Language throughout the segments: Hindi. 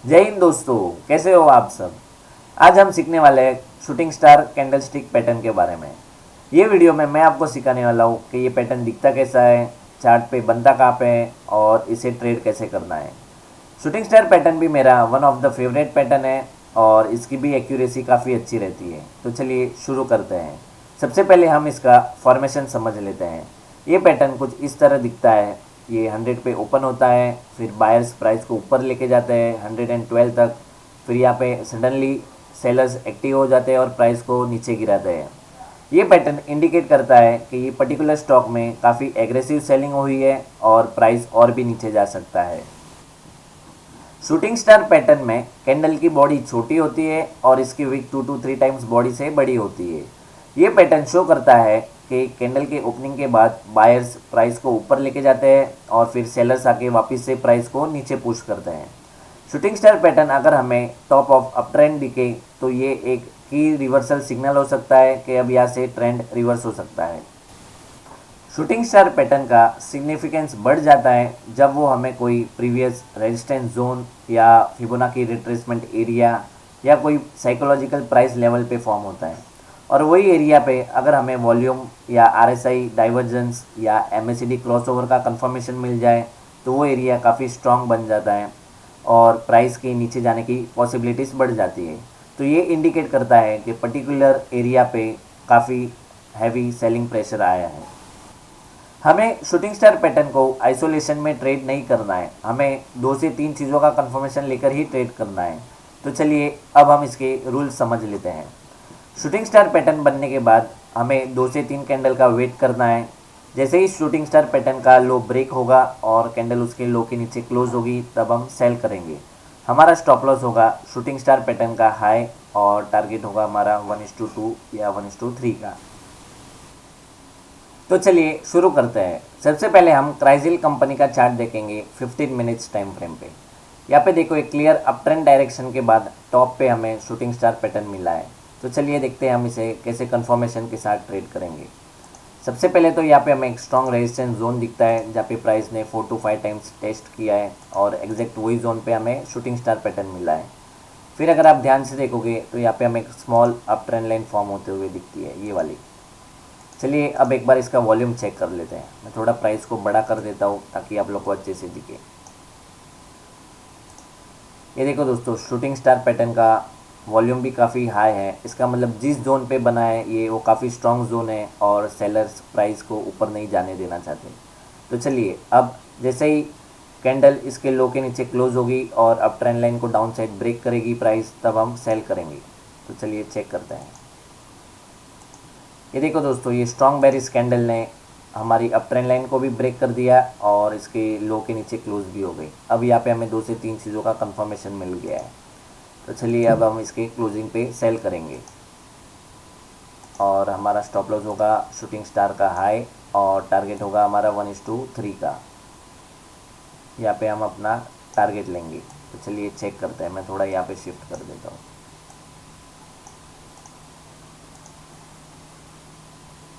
जय हिंद दोस्तों, कैसे हो आप सब। आज हम सीखने वाले हैं shooting star candle stick pattern के बारे में। ये वीडियो में मैं आपको सिखाने वाला हूँ कि ये पैटर्न दिखता कैसा है, चार्ट पे बनता कहाँ पे है और इसे ट्रेड कैसे करना है। शूटिंग स्टार पैटर्न भी मेरा one of the favourite pattern है और इसकी भी एक्यूरेसी काफ़ी अच्छी रहती है। तो चलिए शुरू करते हैं। सबसे पहले हम इसका फॉर्मेशन समझ लेते हैं। ये पैटर्न कुछ इस तरह दिखता है। ये 100 पे ओपन होता है, फिर बायर्स प्राइस को ऊपर लेके जाते हैं 112 तक। फिर यहाँ पे सडनली सेलर्स एक्टिव हो जाते हैं और प्राइस को नीचे गिराते हैं। ये पैटर्न इंडिकेट करता है कि ये पर्टिकुलर स्टॉक में काफ़ी एग्रेसिव सेलिंग हुई है और प्राइस और भी नीचे जा सकता है। शूटिंग स्टार पैटर्न में कैंडल की बॉडी छोटी होती है और इसकी विक 2 to 3 टाइम्स बॉडी से बड़ी होती है। ये पैटर्न शो करता है कि कैंडल के ओपनिंग के बाद बायर्स प्राइस को ऊपर लेके जाते हैं और फिर सेलर्स आके वापस से प्राइस को नीचे पुश करते हैं। शूटिंग स्टार पैटर्न अगर हमें टॉप ऑफ अप ट्रेंड दिखे तो ये एक की रिवर्सल सिग्नल हो सकता है कि अब यहाँ से ट्रेंड रिवर्स हो सकता है। शूटिंग स्टार पैटर्न का सिग्निफिकेंस बढ़ जाता है जब वो हमें कोई प्रीवियस रेजिस्टेंस जोन या फिबोनाची रिट्रेसमेंट एरिया या कोई साइकोलॉजिकल प्राइस लेवल पे फॉर्म होता है और वही एरिया पे अगर हमें वॉल्यूम या आरएसआई डाइवर्जेंस या एमएसीडी क्रॉसओवर का कंफर्मेशन मिल जाए तो वो एरिया काफ़ी स्ट्रॉन्ग बन जाता है और प्राइस के नीचे जाने की पॉसिबिलिटीज़ बढ़ जाती है। तो ये इंडिकेट करता है कि पर्टिकुलर एरिया पे काफ़ी हैवी सेलिंग प्रेशर आया है। हमें शूटिंग स्टार पैटर्न को आइसोलेशन में ट्रेड नहीं करना है, हमें 2 से 3 चीज़ों का कंफर्मेशन लेकर ही ट्रेड करना है। तो चलिए अब हम इसके रूल्स समझ लेते हैं। शूटिंग स्टार पैटर्न बनने के बाद हमें 2 से 3 कैंडल का वेट करना है। जैसे ही शूटिंग स्टार पैटर्न का लो ब्रेक होगा और कैंडल उसके लो के नीचे क्लोज होगी तब हम सेल करेंगे। हमारा स्टॉप लॉस होगा शूटिंग स्टार पैटर्न का हाई और टारगेट होगा हमारा 1:2 या 1:3 का। तो चलिए शुरू करते हैं। सबसे पहले हम क्राइसिल कंपनी का चार्ट देखेंगे 15 मिनट्स टाइम फ्रेम पे। यहाँ पे देखो एक क्लियर अप ट्रेंड डायरेक्शन के बाद टॉप पे हमें शूटिंग स्टार पैटर्न मिला है। तो चलिए देखते हैं हम इसे कैसे कंफर्मेशन के साथ ट्रेड करेंगे। सबसे पहले तो यहाँ पे हमें एक स्ट्रॉन्ग रेजिस्टेंस जोन दिखता है जहाँ पे प्राइस ने 4 to 5 टाइम्स टेस्ट किया है और एग्जैक्ट वही जोन पे हमें शूटिंग स्टार पैटर्न मिला है। फिर अगर आप ध्यान से देखोगे तो यहाँ पे हमें एक small up trend line form होते हुए दिखती है, ये वाली। चलिए अब एक बार इसका वॉल्यूम चेक कर लेते हैं। मैं थोड़ा प्राइस को बड़ा कर देता हूँ ताकि आप लोग को अच्छे से दिखे। ये देखो दोस्तों, शूटिंग स्टार पैटर्न का वॉल्यूम भी काफ़ी हाई है। इसका मतलब जिस जोन पे बना है ये वो काफ़ी स्ट्रॉन्ग जोन है और सेलर्स प्राइस को ऊपर नहीं जाने देना चाहते। तो चलिए अब जैसे ही कैंडल इसके लो के नीचे क्लोज होगी और अब ट्रेंड लाइन को डाउन साइड ब्रेक करेगी प्राइस, तब हम सेल करेंगे। तो चलिए चेक करते हैं। ये देखो दोस्तों, ये स्ट्रॉन्ग बेरिश कैंडल ने हमारी अप ट्रेंड लाइन को भी ब्रेक कर दिया और इसके लो के नीचे क्लोज भी हो गई। अब यहाँ पे हमें 2 से 3 चीज़ों का कंफर्मेशन मिल गया है। तो चलिए अब हम इसके क्लोजिंग पे सेल करेंगे और हमारा स्टॉप लॉस होगा शूटिंग स्टार का हाई और टारगेट होगा हमारा 1:3 का। यहाँ पे हम अपना टारगेट लेंगे। तो चलिए चेक करते हैं। मैं थोड़ा यहाँ पे शिफ्ट कर देता हूँ।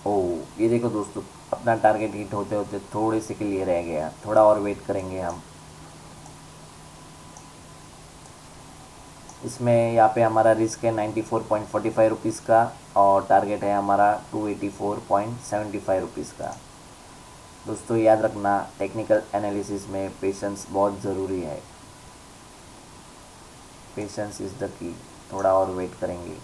ओह, ये देखो दोस्तों, अपना टारगेट हिट होते होते थोड़े से के लिए रह गया। थोड़ा और वेट करेंगे हम। इसमें यहाँ पे हमारा रिस्क है 94.45 रुपीज़ का और टारगेट है हमारा 284.75 रुपीज़ का। दोस्तों याद रखना, टेक्निकल एनालिसिस में पेशेंस बहुत ज़रूरी है। Patience is the key. थोड़ा और वेट करेंगे।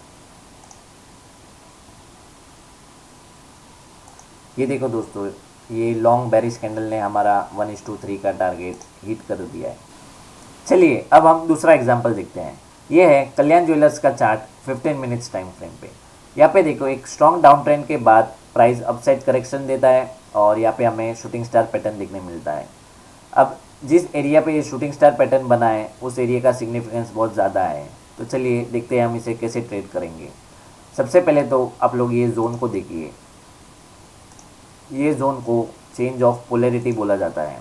ये देखो दोस्तों, ये लॉन्ग बेरिश कैंडल ने हमारा 1:3 का टारगेट हिट कर दिया है। चलिए अब हम दूसरा एग्जांपल देखते हैं। ये है कल्याण ज्वेलर्स का चार्ट 15 मिनट्स टाइम फ्रेम पे। यहाँ पे देखो एक स्ट्रॉन्ग डाउन ट्रेंड के बाद प्राइस अपसाइड करेक्शन देता है और यहाँ पे हमें शूटिंग स्टार पैटर्न देखने मिलता है। अब जिस एरिया पे ये शूटिंग स्टार पैटर्न बना है उस एरिया का सिग्निफिकेंस बहुत ज़्यादा है। तो चलिए देखते हैं हम इसे कैसे ट्रेड करेंगे। सबसे पहले तो आप लोग ये जोन को देखिए। ये जोन को चेंज ऑफ पोलैरिटी बोला जाता है।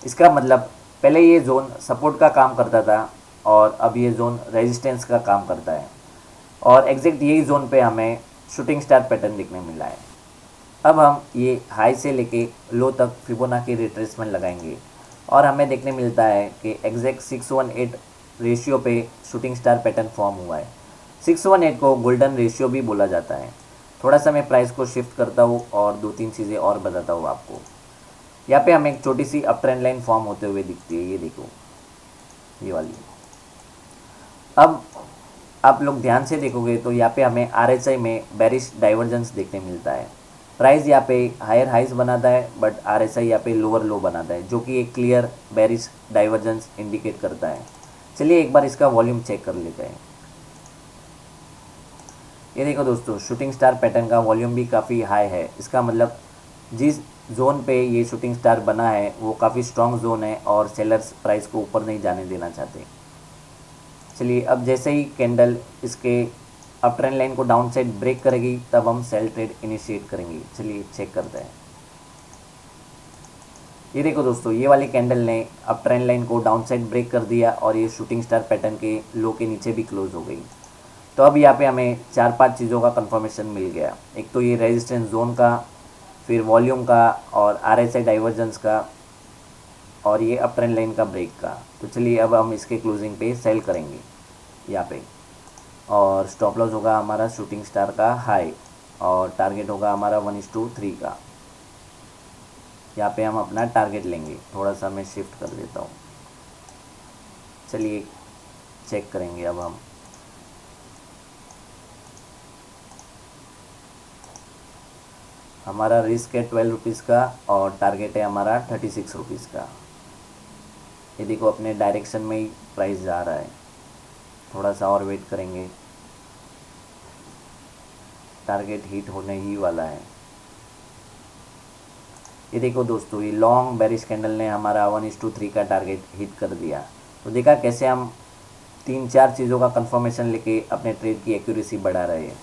इसका मतलब पहले ये जोन सपोर्ट का काम करता था और अब ये जोन रेजिस्टेंस का काम करता है और एग्जैक्ट यही जोन पे हमें शूटिंग स्टार पैटर्न देखने मिला है। अब हम ये हाई से लेके लो तक फिबोनाची रिट्रेसमेंट लगाएंगे और हमें देखने मिलता है कि एग्जैक्ट 618 रेशियो पे शूटिंग स्टार पैटर्न फॉर्म हुआ है। 618 को गोल्डन रेशियो भी बोला जाता है। थोड़ा सा मैं प्राइस को शिफ्ट करता हूँ और दो तीन चीज़ें और बताता हूँ आपको। यहाँ पे हमें एक छोटी सी अप ट्रेंड लाइन फॉर्म होते हुए दिखती है, ये देखो, ये वाली। अब आप लोग ध्यान से देखोगे तो यहाँ पे हमें RSI में बेरिश डाइवर्जेंस देखने मिलता है। प्राइस यहाँ पे हायर हाइज बनाता है बट RSI यहाँ पे लोअर लो बनाता है, जो कि एक क्लियर बेरिश डाइवर्जेंस इंडिकेट करता है। चलिए एक बार इसका वॉल्यूम चेक कर लेते हैं। ये देखो दोस्तों, शूटिंग स्टार पैटर्न का वॉल्यूम भी काफ़ी हाई है। इसका मतलब जिस जोन पे ये शूटिंग स्टार बना है वो काफ़ी स्ट्रॉन्ग जोन है और सेलर्स प्राइस को ऊपर नहीं जाने देना चाहते। चलिए अब जैसे ही कैंडल इसके अप ट्रेंड लाइन को डाउन साइड ब्रेक करेगी तब हम सेल ट्रेड इनिशिएट करेंगे। चलिए चेक करते हैं। ये देखो दोस्तों, ये वाली कैंडल ने अप ट्रेंड लाइन को डाउन साइड ब्रेक कर दिया और ये शूटिंग स्टार पैटर्न के लो के नीचे भी क्लोज हो गई। तो अब यहाँ पे हमें 4-5 चीज़ों का कंफर्मेशन मिल गया। एक तो ये रेजिस्टेंस जोन का, फिर वॉल्यूम का और RSI डाइवर्जेंस का, और ये अप ट्रेंड लाइन का ब्रेक का। तो चलिए अब हम इसके क्लोजिंग पे सेल करेंगे यहाँ पे, और स्टॉप लॉस होगा हमारा शूटिंग स्टार का हाई और टारगेट होगा हमारा 1:3 का। यहाँ पे हम अपना टारगेट लेंगे। थोड़ा सा मैं शिफ्ट कर देता हूँ। चलिए चेक करेंगे अब हम। हमारा रिस्क है 12 रुपीज़ का और टारगेट है हमारा 36 रुपीज़ का। ये देखो अपने डायरेक्शन में ही प्राइस जा रहा है। थोड़ा सा और वेट करेंगे, टारगेट हिट होने ही वाला है। ये देखो दोस्तों, ये लॉन्ग बेरिश कैंडल ने हमारा 1:3 का टारगेट हिट कर दिया। तो देखा कैसे हम 3-4 चीज़ों का कंफर्मेशन लेके अपने ट्रेड की एक्यूरेसी बढ़ा रहे हैं।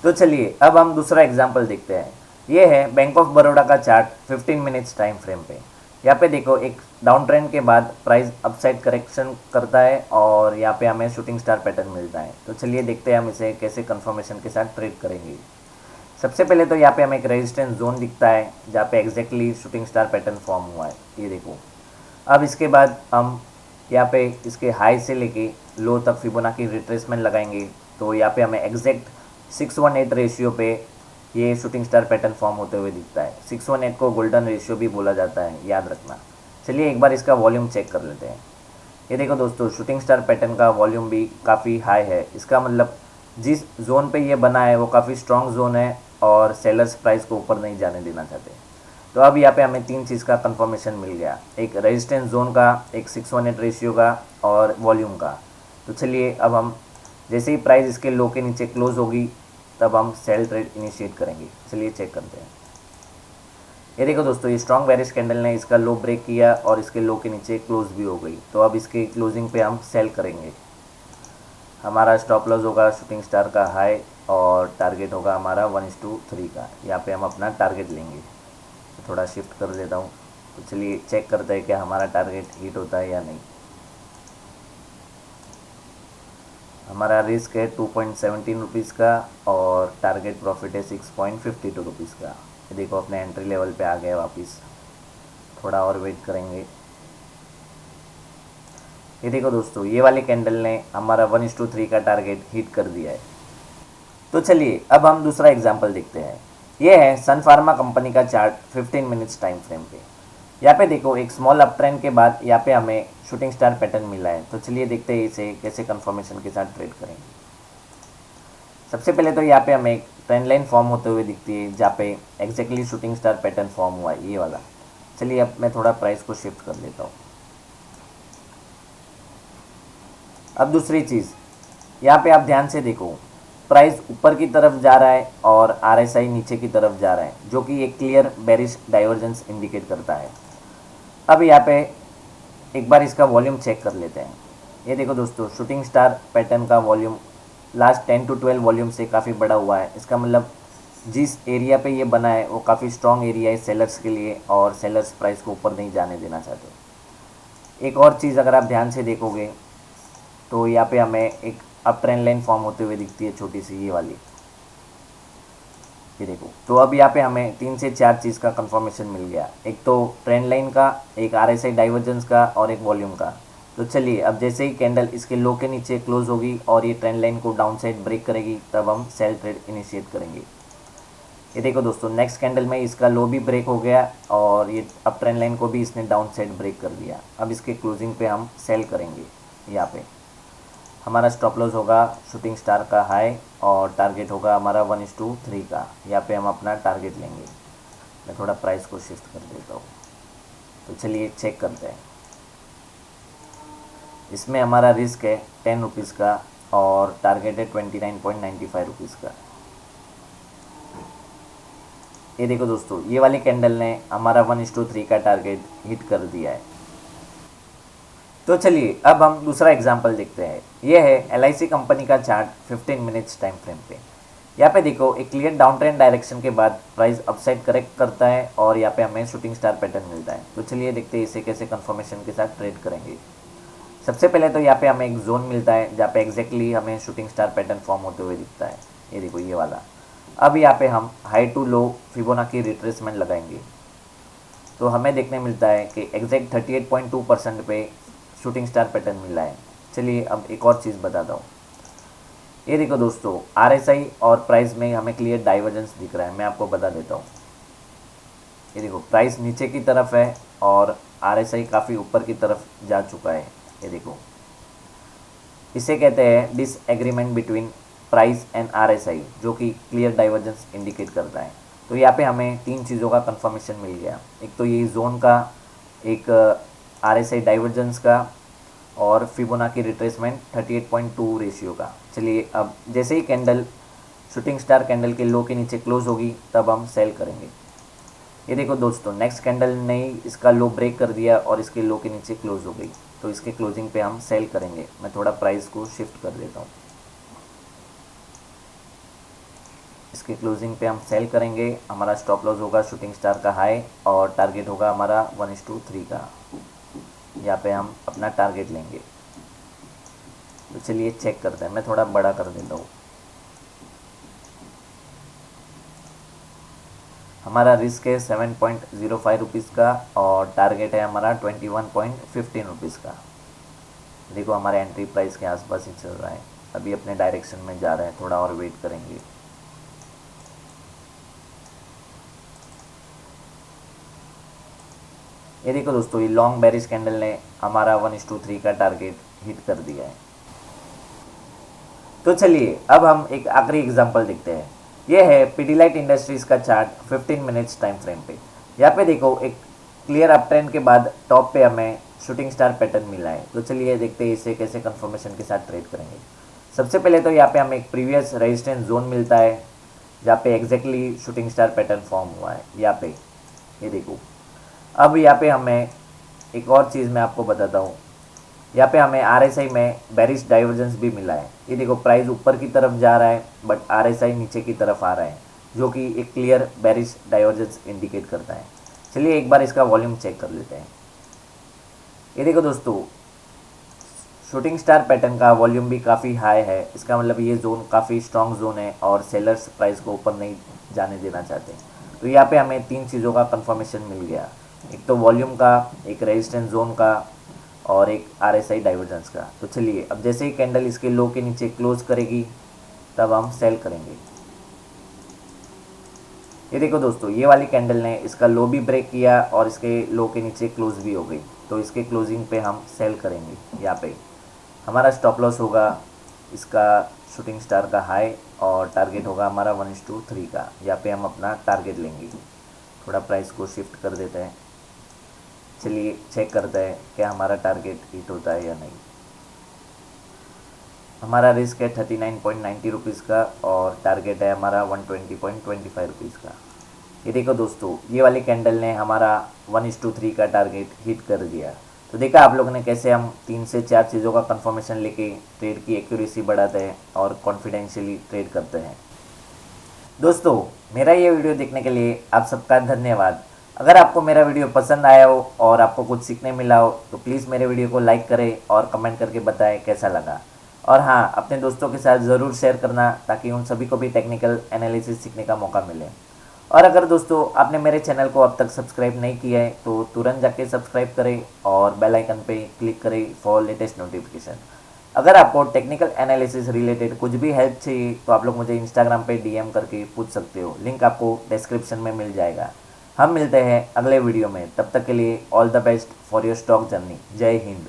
तो चलिए अब हम दूसरा एग्जांपल देखते हैं। ये है बैंक ऑफ बड़ौदा का चार्ट 15 मिनट्स टाइम फ्रेम पे। यहाँ पे देखो एक डाउन ट्रेंड के बाद प्राइस अपसाइड करेक्शन करता है और यहाँ पे हमें शूटिंग स्टार पैटर्न मिलता है। तो चलिए देखते हैं हम इसे कैसे कंफर्मेशन के साथ ट्रेड करेंगे। सबसे पहले तो यहाँ पे हमें एक रेजिस्टेंस जोन दिखता है जहाँ पे exactly shooting star pattern form हुआ है, ये देखो। अब इसके बाद हम यहाँ पे इसके हाई से लेके लो तक फिबोनाची रिट्रेसमेंट लगाएंगे। तो यहाँ पे हमें एग्जैक्ट 618 रेशियो पे ये शूटिंग स्टार पैटर्न फॉर्म होते हुए दिखता है। 618 को गोल्डन रेशियो भी बोला जाता है, याद रखना। चलिए एक बार इसका वॉल्यूम चेक कर लेते हैं। ये देखो दोस्तों, शूटिंग स्टार पैटर्न का वॉल्यूम भी काफ़ी हाई है। इसका मतलब जिस जोन पे ये बना है वो काफ़ी स्ट्रॉन्ग जोन है और सेलर्स प्राइस को ऊपर नहीं जाने देना चाहते। तो अब यहाँ पे हमें 3 चीज़ का कंफर्मेशन मिल गया, एक रेजिस्टेंस जोन का, एक 618 रेशियो का और वॉल्यूम का। तो चलिए अब हम जैसे ही प्राइस इसके लो के नीचे क्लोज होगी तब हम सेल ट्रेड इनिशिएट करेंगे। चलिए चेक करते हैं। ये देखो दोस्तों, ये स्ट्रॉन्ग बेरिश कैंडल ने इसका लो ब्रेक किया और इसके लो के नीचे क्लोज भी हो गई। तो अब इसके क्लोजिंग पे हम सेल करेंगे। हमारा स्टॉप लॉस होगा शूटिंग स्टार का हाई और टारगेट होगा हमारा 1:3 का। यहाँ पे हम अपना टारगेट लेंगे। तो थोड़ा शिफ्ट कर देता हूँ। तो चलिए चेक करते हैं कि हमारा टारगेट हिट होता है या नहीं। हमारा रिस्क है 2.17 रुपीज़ का और टारगेट प्रॉफिट है 6.52 रुपीज़ का। ये देखो अपने एंट्री लेवल पे आ गए वापस। थोड़ा और वेट करेंगे। ये देखो दोस्तों, ये वाली कैंडल ने हमारा 1:3 का टारगेट हिट कर दिया है। तो चलिए अब हम दूसरा एग्जांपल देखते हैं। ये है सन फार्मा कंपनी का चार्ट 15 मिनट्स टाइम फ्रेम पे। यहाँ पे देखो एक स्मॉल अप ट्रेंड के बाद यहाँ पे हमें शूटिंग स्टार पैटर्न मिला है। तो चलिए देखते हैं इसे कैसे कंफर्मेशन के साथ ट्रेड करेंगे। सबसे पहले तो यहाँ पे हमें एक ट्रेंड लाइन फॉर्म होते हुए दिखती है जहाँ पे exactly shooting star pattern form हुआ है, ये वाला। चलिए अब मैं थोड़ा प्राइस को शिफ्ट कर लेता हूँ। अब दूसरी चीज़, यहाँ पे आप ध्यान से देखो, प्राइस ऊपर की तरफ जा रहा है और RSI नीचे की तरफ जा रहा है, जो कि एक क्लियर बेरिश डाइवर्जेंस इंडिकेट करता है। अब यहाँ पे एक बार इसका वॉल्यूम चेक कर लेते हैं। ये देखो दोस्तों, शूटिंग स्टार पैटर्न का वॉल्यूम लास्ट 10 to 12 वॉल्यूम से काफ़ी बड़ा हुआ है। इसका मतलब जिस एरिया पे ये बना है वो काफ़ी स्ट्रॉन्ग एरिया है सेलर्स के लिए और सेलर्स प्राइस को ऊपर नहीं जाने देना चाहते। एक और चीज़ अगर आप ध्यान से देखोगे तो यहाँ पे हमें एक अप ट्रेंड लाइन फॉर्म होते हुए दिखती है, छोटी सी ये वाली। ये देखो, तो अब यहाँ पे हमें 3 से 4 चीज़ का कंफर्मेशन मिल गया। एक तो ट्रेंड लाइन का, एक RSI डाइवर्जेंस का और एक वॉल्यूम का। तो चलिए अब जैसे ही कैंडल इसके लो के नीचे क्लोज होगी और ये ट्रेंड लाइन को डाउन साइड ब्रेक करेगी, तब हम सेल ट्रेड इनिशिएट करेंगे। ये देखो दोस्तों, नेक्स्ट कैंडल में इसका लो भी ब्रेक हो गया और ये अब ट्रेंड लाइन को भी इसने डाउन साइड ब्रेक कर दिया। अब इसके क्लोजिंग पे हम सेल करेंगे। यहाँ पे हमारा स्टॉप लॉस होगा शूटिंग स्टार का हाई और टारगेट होगा हमारा 1:3 का। यहाँ पे हम अपना टारगेट लेंगे। मैं थोड़ा प्राइस को शिफ्ट कर देता हूँ। तो चलिए चेक करते हैं। इसमें हमारा रिस्क है 10 रुपीज़ का और टारगेट है 29.95 रुपीज़ का। ये देखो दोस्तों, ये वाली कैंडल ने हमारा 1:3 का टारगेट हिट कर दिया है। तो चलिए अब हम दूसरा एग्जांपल देखते हैं। ये है LIC कंपनी का चार्ट 15 मिनट्स टाइम फ्रेम पे। यहाँ पे देखो एक क्लियर डाउन ट्रेंड डायरेक्शन के बाद प्राइस अपसाइड करेक्ट करता है और यहाँ पे हमें शूटिंग स्टार पैटर्न मिलता है। तो चलिए देखते हैं इसे कैसे कंफर्मेशन के साथ ट्रेड करेंगे। सबसे पहले तो यहाँ पे हमें एक जोन मिलता है जहाँ पे एग्जैक्टली हमें शूटिंग स्टार पैटर्न फॉर्म होते हुए दिखता है। ये देखो ये वाला। अब यहाँ पे हम high to low Fibonacci retracement लगाएंगे तो हमें देखने मिलता है कि एग्जैक्ट 38.2% पे शूटिंग स्टार पैटर्न मिला है। चलिए अब एक और चीज़ बताता हूँ। ये देखो दोस्तों, RSI और प्राइस में हमें क्लियर डाइवर्जेंस दिख रहा है। मैं आपको बता देता हूँ। ये देखो प्राइस नीचे की तरफ है और RSI काफ़ी ऊपर की तरफ जा चुका है। ये देखो, इसे कहते हैं disagreement between price and RSI, जो कि क्लियर डाइवर्जेंस इंडिकेट करता है। तो यहाँ पे हमें तीन चीज़ों का कंफर्मेशन मिल गया। एक तो ये जोन का, एक RSI डाइवर्जेंस का और फिबोनाची रिट्रेसमेंट 38.2 रेशियो का। चलिए अब जैसे ही कैंडल शूटिंग स्टार कैंडल के लो के नीचे क्लोज होगी तब हम सेल करेंगे। ये देखो दोस्तों, नेक्स्ट कैंडल ने इसका लो ब्रेक कर दिया और इसके लो के नीचे क्लोज हो गई। तो इसके क्लोजिंग पे हम सेल करेंगे। मैं थोड़ा प्राइस को शिफ्ट कर देता हूँ। इसके क्लोजिंग पे हम सेल करेंगे। हमारा स्टॉप लॉस होगा शूटिंग स्टार का हाई और टारगेट होगा हमारा 1:3 का। यहाँ पे हम अपना टारगेट लेंगे। तो चलिए चेक करते हैं। मैं थोड़ा बड़ा कर देता हूँ। हमारा रिस्क है 7.05 रुपीज़ का और टारगेट है हमारा 21.15 रुपीज़ का। देखो हमारे एंट्री प्राइस के आसपास ही चल रहा है। अभी अपने डायरेक्शन में जा रहा है। थोड़ा और वेट करेंगे। ये देखो दोस्तों, ये लॉन्ग बेरिश कैंडल ने हमारा 1:3 का टारगेट हिट कर दिया है। तो चलिए अब हम एक आखिरी एग्जांपल देखते हैं। ये है पीडीलाइट इंडस्ट्रीज़ का चार्ट 15 मिनट्स टाइम फ्रेम पे। यहाँ पे देखो एक क्लियर अप ट्रेंड के बाद टॉप पे हमें शूटिंग स्टार पैटर्न मिला है। तो चलिए देखते हैं इसे कैसे कंफर्मेशन के साथ ट्रेड करेंगे। सबसे पहले तो यहाँ पे हमें एक प्रीवियस रेजिस्टेंस जोन मिलता है जहाँ पे exactly shooting star pattern form हुआ है। यहाँ पे ये देखो। अब यहाँ पे हमें एक और चीज़ मैं आपको बताता हूँ। यहाँ पे हमें RSI में बेरिश डाइवर्जेंस भी मिला है। ये देखो प्राइस ऊपर की तरफ जा रहा है बट RSI नीचे की तरफ आ रहा है, जो कि एक क्लियर बेरिश डाइवर्जेंस इंडिकेट करता है। चलिए एक बार इसका वॉल्यूम चेक कर लेते हैं। ये देखो दोस्तों, शूटिंग स्टार पैटर्न का वॉल्यूम भी काफ़ी हाई है। इसका मतलब ये जोन काफ़ी स्ट्रॉन्ग जोन है और सेलर्स प्राइस को ऊपर नहीं जाने देना चाहते। तो यहाँ पे हमें तीन चीज़ों का कंफर्मेशन मिल गया। एक तो वॉल्यूम का, एक रेजिस्टेंस जोन का और एक RSI डाइवर्जेंस का। तो चलिए अब जैसे ही कैंडल इसके लो के नीचे क्लोज करेगी तब हम सेल करेंगे। ये देखो दोस्तों, ये वाली कैंडल ने इसका लो भी ब्रेक किया और इसके लो के नीचे क्लोज भी हो गई। तो इसके क्लोजिंग पे हम सेल करेंगे। यहाँ पे हमारा स्टॉप लॉस होगा इसका शूटिंग स्टार का हाई और टारगेट होगा हमारा 1:3 का। यहाँ पे हम अपना टारगेट लेंगे। थोड़ा प्राइस को शिफ्ट कर देते हैं। चलिए चेक करते हैं क्या हमारा टारगेट हिट होता है या नहीं। हमारा रिस्क है 39.90 रुपीज़ का और टारगेट है हमारा 120.25 रुपीज़ का। ये देखो दोस्तों, ये वाली कैंडल ने हमारा 1:3 का टारगेट हिट कर दिया। तो देखा आप लोगों ने कैसे हम 3 से 4 चीज़ों का कंफर्मेशन लेके ट्रेड की एक्यूरेसी बढ़ाते हैं और कॉन्फिडेंशियली ट्रेड करते हैं। दोस्तों, मेरा ये वीडियो देखने के लिए आप सबका धन्यवाद। अगर आपको मेरा वीडियो पसंद आया हो और आपको कुछ सीखने मिला हो तो प्लीज़ मेरे वीडियो को लाइक करें और कमेंट करके बताएं कैसा लगा। और हाँ, अपने दोस्तों के साथ ज़रूर शेयर करना ताकि उन सभी को भी टेक्निकल एनालिसिस सीखने का मौका मिले। और अगर दोस्तों आपने मेरे चैनल को अब तक सब्सक्राइब नहीं किया है तो तुरंत जाके सब्सक्राइब करें और बेल आइकन पे क्लिक करें फॉर लेटेस्ट नोटिफिकेशन। अगर आपको टेक्निकल एनालिसिस रिलेटेड कुछ भी हेल्प चाहिए तो आप लोग मुझे इंस्टाग्राम पे डीएम करके पूछ सकते हो, लिंक आपको डिस्क्रिप्शन में मिल जाएगा। हम मिलते हैं अगले वीडियो में, तब तक के लिए all the best for your stock journey. जय हिंद।